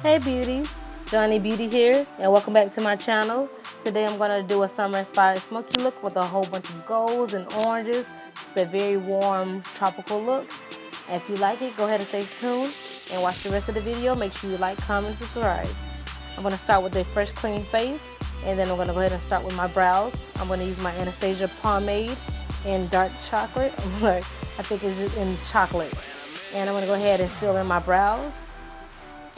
Hey beauties, Johnny Beauty here, and welcome back to my channel. Today I'm going to do a summer inspired smoky look with a whole bunch of golds and oranges. It's a very warm tropical look. And if you like it, go ahead and stay tuned and watch the rest of the video. Make sure you like, comment, and subscribe. I'm going to start with a fresh clean face, and then I'm going to go ahead and start with my brows. I'm going to use my Anastasia pomade in dark chocolate. I think it's in chocolate. And I'm going to go ahead and fill in my brows.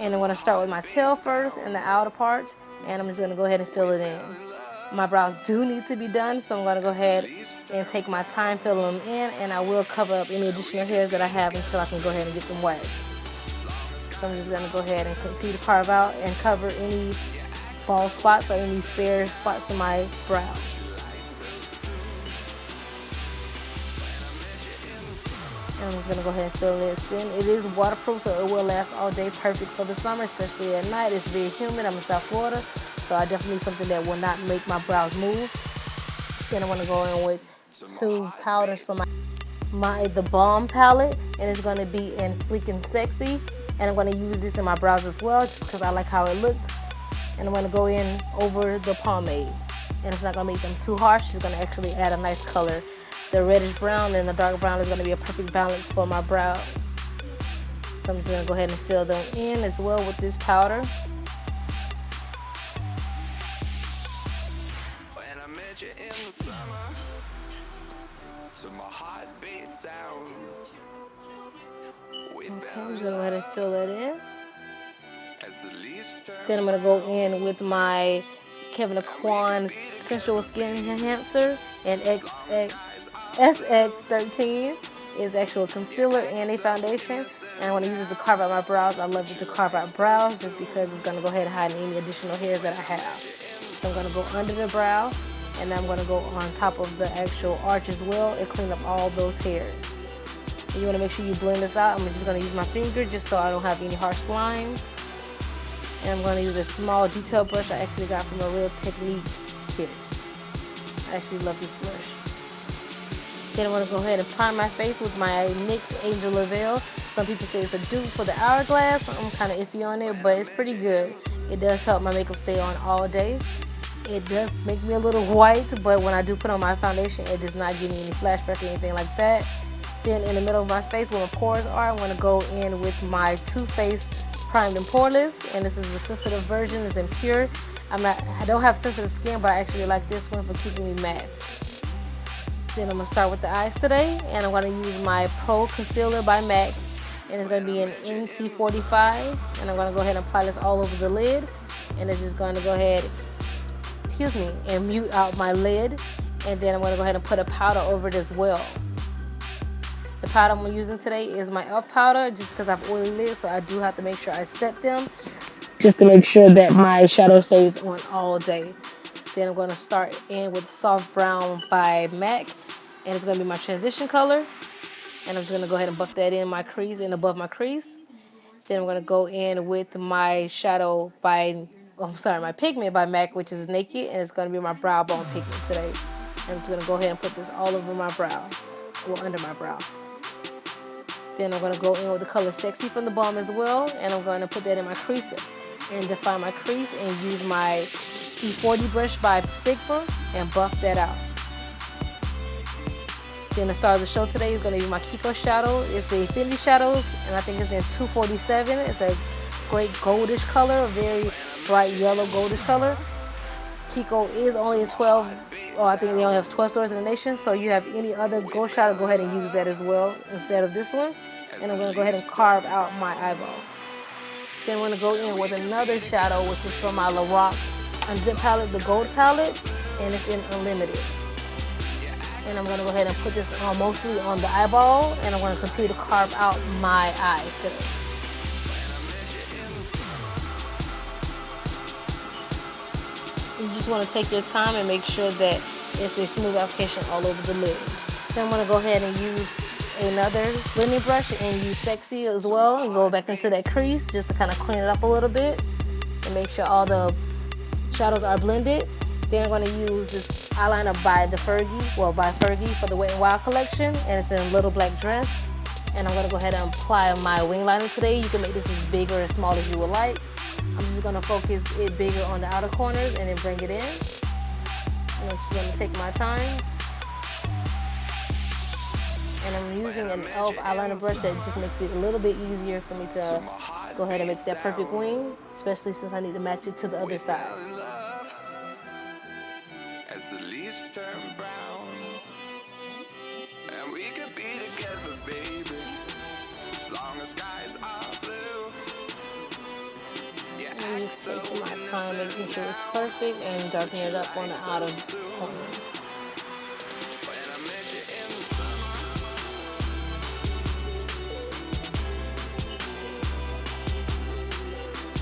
And I'm going to start with my tail first and the outer parts, and I'm just going to go ahead and fill it in. My brows do need to be done, so I'm going to go ahead and take my time filling them in, and I will cover up any additional hairs that I have until I can go ahead and get them waxed. So I'm just going to go ahead and continue to carve out and cover any bald spots or any spare spots in my brows. I'm just going to go ahead and fill this in. It is waterproof, so it will last all day, perfect for the summer, especially at night. It's very humid. I'm in South Florida, so I definitely need something that will not make my brows move. Then I'm going to go in with two powders from the Balm palette, and it's going to be in Sleek and Sexy. And I'm going to use this in my brows as well, just because I like how it looks. And I'm going to go in over the pomade. And it's not going to make them too harsh. It's going to actually add a nice color. The reddish brown and the dark brown is going to be a perfect balance for my brows. So I'm just going to go ahead and fill them in as well with this powder. When I met you in the summer, to my heartbeat sound. Okay, I'm just going to go ahead and fill that in. Then I'm going to go in with my Kevin Aquan Sensual Skin Enhancer and SX13 is actual concealer and a foundation, and I want to use it to carve out my brows. I love it to carve out brows just because it's going to go ahead and hide any additional hairs that I have. So I'm going to go under the brow, and then I'm going to go on top of the actual arch as well and clean up all those hairs. And you want to make sure you blend this out. I'm just going to use my finger just so I don't have any harsh lines. And I'm going to use a small detail brush I actually got from a Real Technique kit. I actually love this brush. Then I'm going to go ahead and prime my face with my NYX Angel Veil. Some people say it's a dupe for the Hourglass. I'm kind of iffy on it, but it's pretty good. It does help my makeup stay on all day. It does make me a little white, but when I do put on my foundation, it does not give me any flashback or anything like that. Then in the middle of my face where my pores are, I'm going to go in with my Too Faced Primed and Poreless. And this is the sensitive version. It's in Pure. I don't have sensitive skin, but I actually like this one for keeping me matte. Then I'm going to start with the eyes today, and I'm going to use my Pro Concealer by MAC, and it's going to be in NC45, and I'm going to go ahead and apply this all over the lid, and it's just going to go ahead, and mute out my lid, and then I'm going to go ahead and put a powder over it as well. The powder I'm using today is my e.l.f. powder, just because I have oily lids, so I do have to make sure I set them, just to make sure that my shadow stays on all day. Then I'm going to start in with Soft Brown by MAC, and it's going to be my transition color. And I'm just going to go ahead and buff that in my crease and above my crease. Then I'm going to go in with my my pigment by MAC, which is Naked, and it's going to be my brow bone pigment today. And I'm just going to go ahead and put this all over my brow, or under my brow. Then I'm going to go in with the color Sexy from the Balm as well, and I'm going to put that in my crease and define my crease and use my E40 brush by Sigma and buff that out. Then the star of the show today is going to be my Kiko shadow. It's the Infinity shadows, and I think it's in 247. It's a great goldish color, a very bright yellow goldish color. Kiko is only in 12, I think they only have 12 stores in the nation, so you have any other gold shadow, go ahead and use that as well instead of this one. And I'm going to go ahead and carve out my eyeball. Then I'm going to go in with another shadow, which is from my Lorac Unzip palette, the gold palette, and it's in Unlimited. And I'm going to go ahead and put this on mostly on the eyeball, and I'm going to continue to carve out my eyes today. You just want to take your time and make sure that it's a smooth application all over the lid. Then I'm going to go ahead and use another blending brush and use Sexy as well, and go back into that crease just to kind of clean it up a little bit and make sure all the shadows are blended. Then I'm going to use this eyeliner by Fergie for the Wet n Wild collection, and it's in a little black dress. And I'm going to go ahead and apply my wing liner today. You can make this as big or as small as you would like. I'm just gonna focus it bigger on the outer corners and then bring it in. And I'm just gonna take my time. And I'm using an e.l.f. eyeliner brush that just makes it a little bit easier for me to go ahead and make that perfect wing, especially since I need to match it to the other side. As the leaves turn brown, and we could be together, baby, as long as skies are blue. I'm just taking my time, making sure it's perfect, and darkening it up on the outer corners.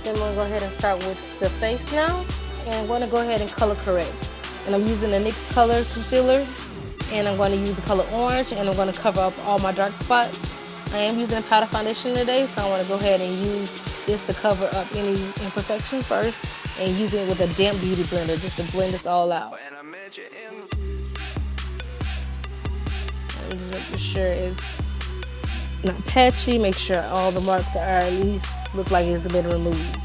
Then I'm going to go ahead and start with the face now. And I'm going to go ahead and color correct. And I'm using the NYX color concealer. And I'm going to use the color orange. And I'm going to cover up all my dark spots. I am using a powder foundation today. So I want to go ahead and use this to cover up any imperfection first. And using it with a damp beauty blender just to blend this all out. And just making sure it's not patchy. Make sure all the marks are at least look like it's been removed.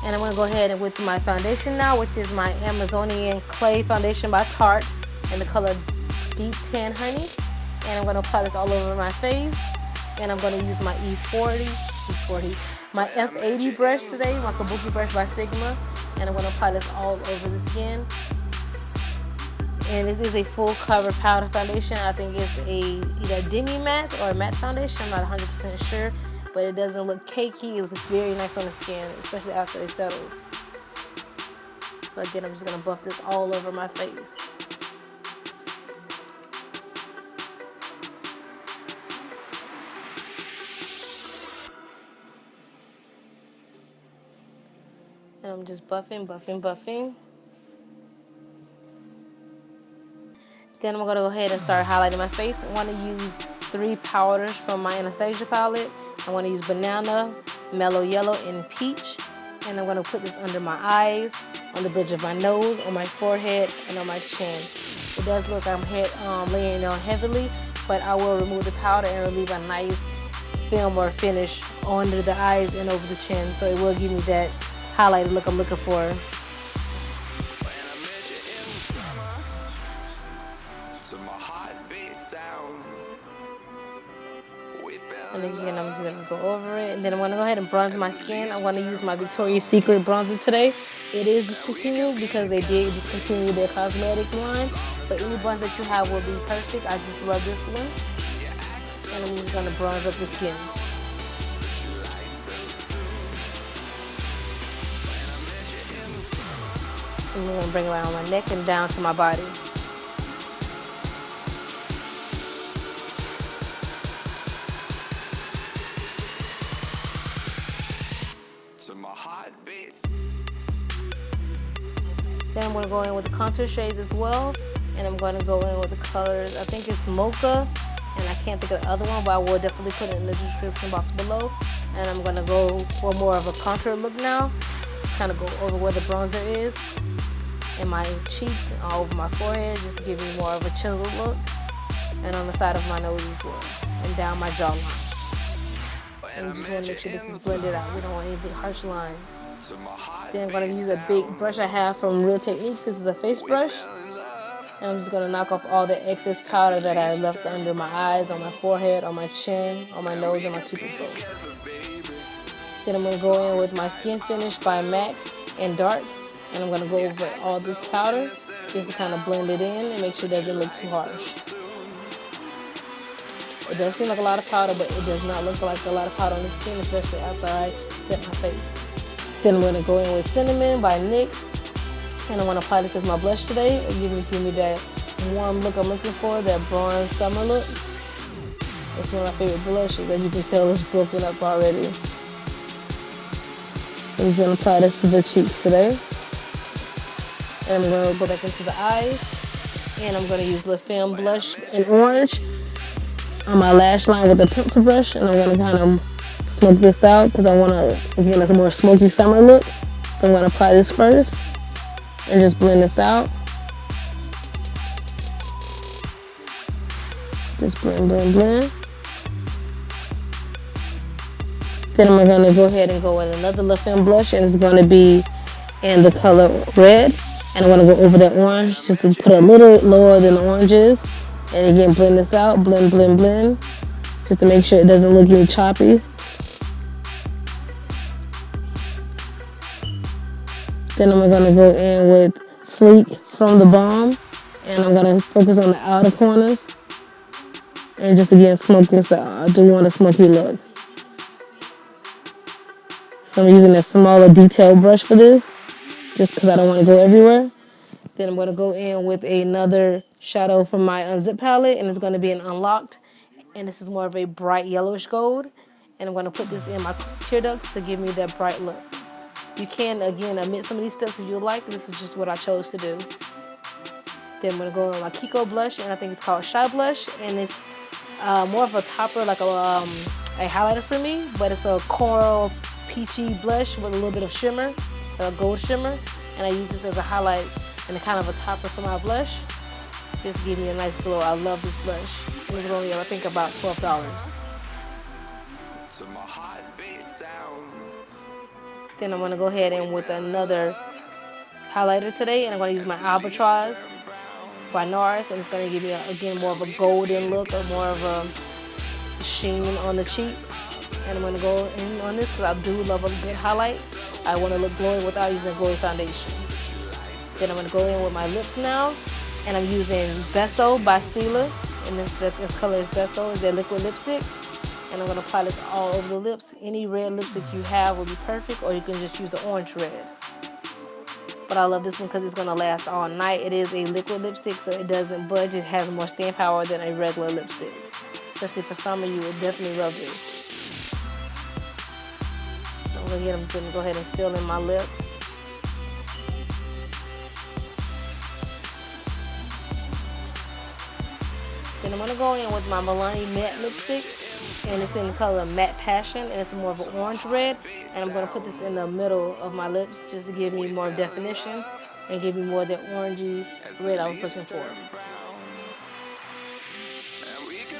And I'm going to go ahead and with my foundation now, which is my Amazonian Clay Foundation by Tarte in the color Deep Tan Honey. And I'm going to apply this all over my face. And I'm going to use my my F80 brush today, my Kabuki brush by Sigma. And I'm going to apply this all over the skin. And this is a full cover powder foundation. I think it's either demi matte or a matte foundation. I'm not 100% sure, but it doesn't look cakey. It looks very nice on the skin, especially after it settles. So again, I'm just gonna buff this all over my face. And I'm just buffing, buffing, buffing. Then I'm going to go ahead and start highlighting my face. I want to use 3 powders from my Anastasia palette. I want to use Banana, Mellow Yellow, and Peach. And I'm going to put this under my eyes, on the bridge of my nose, on my forehead, and on my chin. It does look like I'm laying on heavily, but I will remove the powder and leave a nice film or finish under the eyes and over the chin. So it will give me that highlighted look I'm looking for. And again, I'm just going to go over it. And then I'm going to go ahead and bronze my skin. I'm going to use my Victoria's Secret bronzer today. It is discontinued because they did discontinue their cosmetic line. But any bronze that you have will be perfect. I just love this one. And I'm just going to bronze up the skin. And I'm going to bring it around my neck and down to my body. Then I'm going to go in with the contour shades as well. And I'm going to go in with the colors, I think it's Mocha. And I can't think of the other one, but I will definitely put it in the description box below. And I'm going to go for more of a contour look now. Just kind of go over where the bronzer is. And my cheeks and all over my forehead, just to give me more of a chiseled look. And on the side of my nose as well. And down my jawline. And you just want to make sure this is blended out. We don't want any big harsh lines. Then I'm going to use a big brush I have from Real Techniques. This is a face brush. And I'm just going to knock off all the excess powder that I left under my eyes, on my forehead, on my chin, on my nose, and my cupid's bow. Then I'm going to go in with my Skin Finish by MAC in dark. And I'm going to go over all this powder just to kind of blend it in and make sure it doesn't look too harsh. It does seem like a lot of powder, but it does not look like a lot of powder on the skin, especially after I set my face. Then I'm going to go in with Cinnamon by NYX. And I'm going to apply this as my blush today. It give me that warm look I'm looking for, that bronze summer look. It's one of my favorite blushes. As you can tell, it's broken up already. So I'm just going to apply this to the cheeks today. And I'm going to go back into the eyes. And I'm going to use the Film Blush in orange on my lash line with a pencil brush. And I'm going to kind of smoke this out because I want to get like a more smoky summer look. So I'm going to apply this first and just blend this out. Just blend, blend, blend. Then we're going to go ahead and go in another left hand blush, and it's going to be in the color red. And I'm going to go over that orange just to put a little lower than the oranges. And again, blend this out, blend, blend, blend, just to make sure it doesn't look any choppy. Then I'm going to go in with Sleek from the Balm, and I'm going to focus on the outer corners. And just again, smoke this out. I do want a smoky look. So I'm using a smaller detail brush for this, just because I don't want to go everywhere. Then I'm going to go in with another shadow from my Unzip palette, and it's going to be an Unlocked. And this is more of a bright yellowish gold. And I'm going to put this in my tear ducts to give me that bright look. You can, again, omit some of these steps if you like. This is just what I chose to do. Then I'm going to go in my Kiko Blush, and I think it's called Shy Blush. And it's more of a topper, like a highlighter for me. But it's a coral peachy blush with a little bit of shimmer, a gold shimmer. And I use this as a highlight and a kind of a topper for my blush. Just give me a nice glow. I love this blush. And it's only, I think, about $12. Then I'm going to go ahead and with another highlighter today, and I'm going to use my Alabatross by Nars, and it's going to give me, again, more of a golden look or more of a sheen on the cheeks. And I'm going to go in on this because I do love a good highlight. I want to look glowy without using a glowy foundation. Then I'm going to go in with my lips now, and I'm using Besto by Stila, and this color is Besto, is their liquid lipsticks. And I'm going to apply this all over the lips. Any red lipstick you have will be perfect, or you can just use the orange red. But I love this one because it's going to last all night. It is a liquid lipstick, so it doesn't budge. It has more staying power than a regular lipstick. Especially for summer, you would definitely love this. So I'm going to go ahead and fill in my lips. Then I'm going to go in with my Milani matte lipstick. And it's in the color Matte Passion, and it's more of an orange red. And I'm going to put this in the middle of my lips just to give me more definition and give me more of that orangey red I was looking for.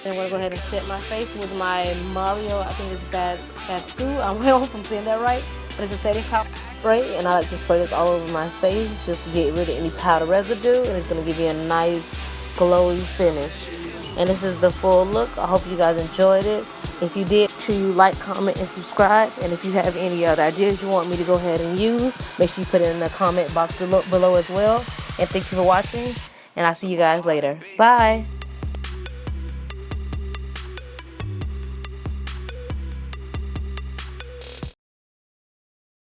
Then I'm going to go ahead and set my face with my Mario, I think it's Bad School. I hope I'm saying that right. But it's a setting powder spray, and I like to spray this all over my face just to get rid of any powder residue, and it's going to give me a nice glowy finish. And this is the full look. I hope you guys enjoyed it. If you did, make sure you like, comment, and subscribe. And if you have any other ideas you want me to go ahead and use, make sure you put it in the comment box below as well. And thank you for watching, and I'll see you guys later. Bye.